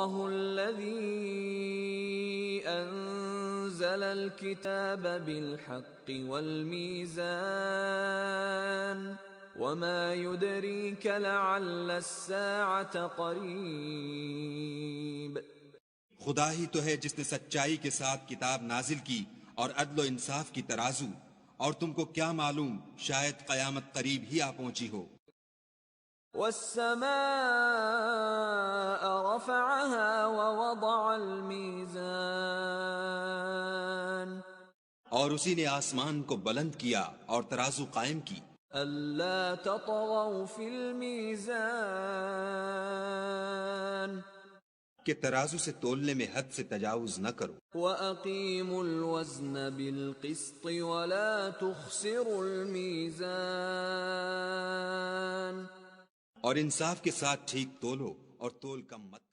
الله الذي أنزل الكتاب بالحق والميزان وما يدريك لعل الساعة قريب۔ خدا ہی تو ہے جس نے سچائی کے ساتھ کتاب نازل کی اور عدل و انصاف کی ترازو، اور تم کو کیا معلوم شاید قیامت قریب ہی آ پہنچی ہو۔ والسماء رفعها ووضع الميزان، اور اسی نے آسمان کو بلند کیا اور ترازو قائم کی، ألا تطغوا في الميزان، کہ ترازو سے تولنے میں حد سے تجاوز نہ کرو، وَأَقِيمُوا الْوَزْنَ بِالْقِسْطِ وَلَا تُخْسِرُوا الْمِيزَانَ، اور انصاف کے ساتھ ٹھیک تولو اور تول کم مت